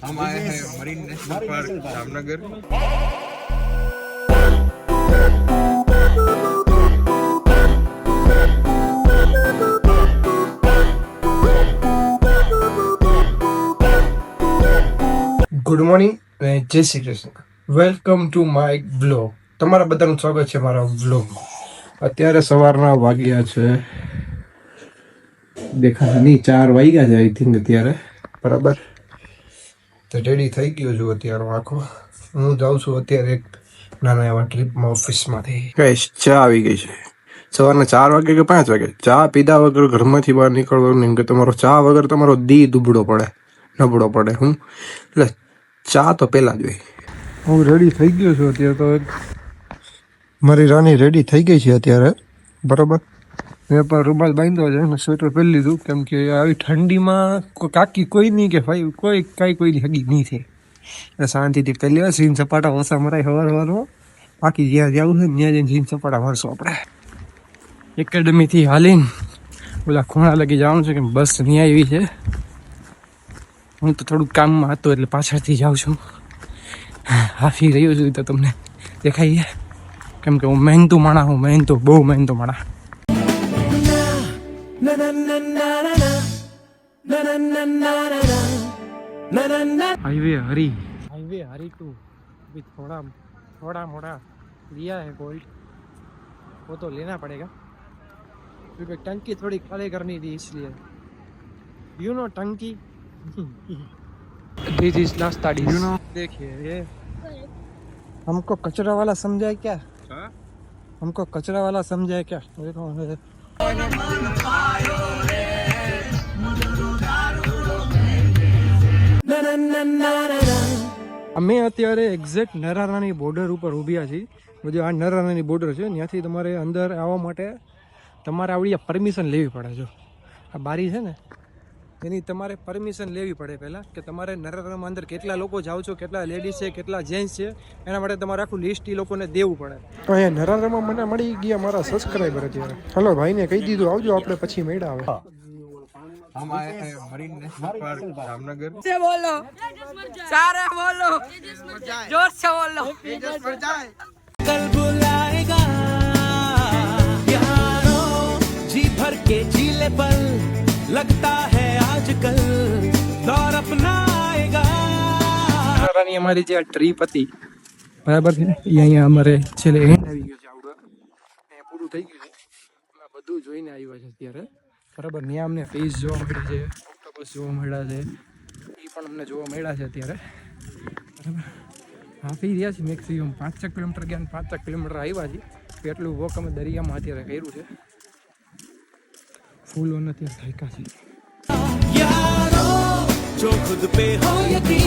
हम आए हैं marine national park Jamnagar. Good morning અને જય Shri Krishna. Welcome to my vlog. તમારા બધાનું સ્વાગત છે મારા વ્લોગમાં. અત્યારે સવારના વાગ્યા છે દેખાતા નહીં 4 વાગ્યા છે આઈ થિંક અત્યારે, બરાબર. તો રેડી થઈ ગયો છું અત્યારે આખો. હું જાઉં છું અત્યારે એક નાના એવા ટ્રીપમાં ઓફિસમાંથી. ગાઈસ, ચા આવી ગઈ છે. સવારના 4 વાગે કે 5 વાગે ચા પીધા વગર ઘરમાંથી બહાર નીકળવાનું નહીં, કે તમારો ચા વગર તમારો દી નબળો પડે. હું એટલે ચા તો પહેલાં જોઈએ. હું રેડી થઈ ગયો છું અત્યારે. તો મારી રાની રેડી થઈ ગઈ છે અત્યારે, બરાબર. મેં પણ રૂમાલ બાંધ્યો છે અને સ્વેટર પહેરી લીધું, કેમ કે આવી ઠંડીમાં કાકી કોઈ નહીં કે ભાઈ કોઈની હગી નહીં થાય. એટલે શાંતિથી પહેલી વાર સીન સપાટા ઓછા મરાય સવારમાં. બાકી જ્યાં જવું છે ત્યાં જઈને સીન સપાટા ભરશું આપણે. એકેડમીથી હાલીને ઓલા ખૂણા લગી જવાનું છે, કે બસ ત્યાં આવી છે. હું તો થોડુંક કામમાં હતો એટલે પાછળથી જાઉં છું. હાફી રહ્યો છું તો તમને દેખાય, કેમ કે હું મહેનતું માણા હું, બહુ મહેનતું માણા. हाईवे हरी टू अभी थोड़ा मोड़ा लिया है गोल्ड, वो तो लेना पड़ेगा क्योंकि टंकी थोड़ी खाली करनी थी, इसलिए यू नो टंकी. दिस इज नाश्ता डिश. यू नो देखिए ये हमको कचरा वाला समझा है क्या? हमको कचरा वाला समझा है क्या? देखो અમે અત્યારે એક્ઝેક્ટ નરાણાની બોર્ડર ઉપર ઊભ્યા છીએ. જે આ નરાણાની બોર્ડર છે ત્યાંથી તમારે અંદર આવવા માટે તમારે આવડી પરમિશન લેવી પડે. જો આ બારી છે ને એની તમારે પરમિશન લેવી પડે પહેલાં, કે તમારે નરાણામાં અંદર કેટલા લોકો જાઓ છો, કેટલા લેડીઝ છે, કેટલા જેન્ટ્સ છે, એના માટે તમારે આખું લિસ્ટ એ લોકોને દેવું પડે. તો અહીંયા નરાણામાં મને મળી ગયા મારા સબસ્ક્રાઈબર અત્યારે. હલો ભાઈને કહી દીધું આવજો, આપણે પછી મેળા આવે. हम आए हैं मरीन नेशनल पार्क जामनगर। से बोलो, सारे बोलो, जोर से बोलो. कल बुलाएगा यारो, जी भर के झीले पल लगता है आजकल दौर अपना आएगा. રાની અમારી જે ટ્રીપ હતી, બરાબર છે, એ અહીંયા અમારે છેલ્લે એન્ડ આવી ગયો છે. આવડો અહીંયા પૂરું થઈ ગયું છે. અમે બધું જોઈને આવ્યા છે અત્યારે, બરાબર. ત્યાં અમને ફિશ જોવા મળ્યા છે, ઓક્ટોપસ જોવા મળ્યા છે, એ પણ અમને જોવા મળ્યા છે અત્યારે, બરાબર. હાફી રહ્યા છે મેક્સિમમ 5-6 કિલોમીટર ગયા, 5-6 કિલોમીટર આવ્યા છે. એટલું વોક અમે દરિયામાં અત્યારે કર્યું છે. ફૂલ ઓન અત્યારે થાક્યા છે. जो खुद पे हो यकीन.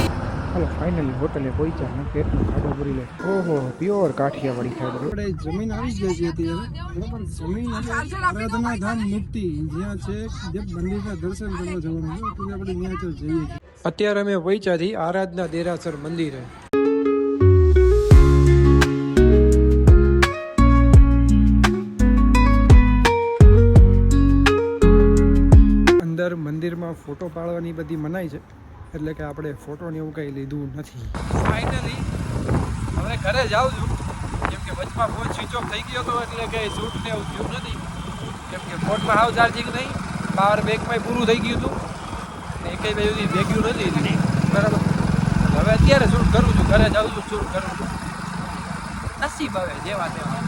હાલો ફાઇનલી હોટલે પહોંચ્યા ને પેટનું ખાડો ભરી લે. ઓહો, પ્યોર કાઠિયાવાડી ખાડો. આપણે જમીન આવી ગઈ છે અત્યારે, બરાબર. જમીન આરાધના ધામ મુક્તિ જ્યાં છે, જે મંદિરના દર્શન કરવા જવાનું છે, તો આપણે ત્યાં તો જઈએ. અત્યારે અમે પહોંચ્યા છીએ આરાધના દેરાસર મંદિરે. અંદર મંદિરમાં ફોટો પાડવાની બધી મનાઈ છે, એટલે કે આપણે ફોટો ને એવું કંઈ લીધું નથી. ફાઇનલી હવે ઘરે જાઉં છું, કેમ કે વચમાં ફોન સ્વિચ ઓફ થઈ ગયો હતો, એટલે કે શૂટ ને એવું થયું નથી, કેમ કે ફોનમાં હાવ ચાર્જિંગ નહીં, પાવર બેંકમાં પૂરું થઈ ગયું હતું ને એકેય બાજુથી ભેગ્યું નથી, બરાબર. હવે અત્યારે શૂટ કરું છું, ઘરે જાઉં છું, શૂટ કરું છું. નસીબ હવે જેવા તેવા.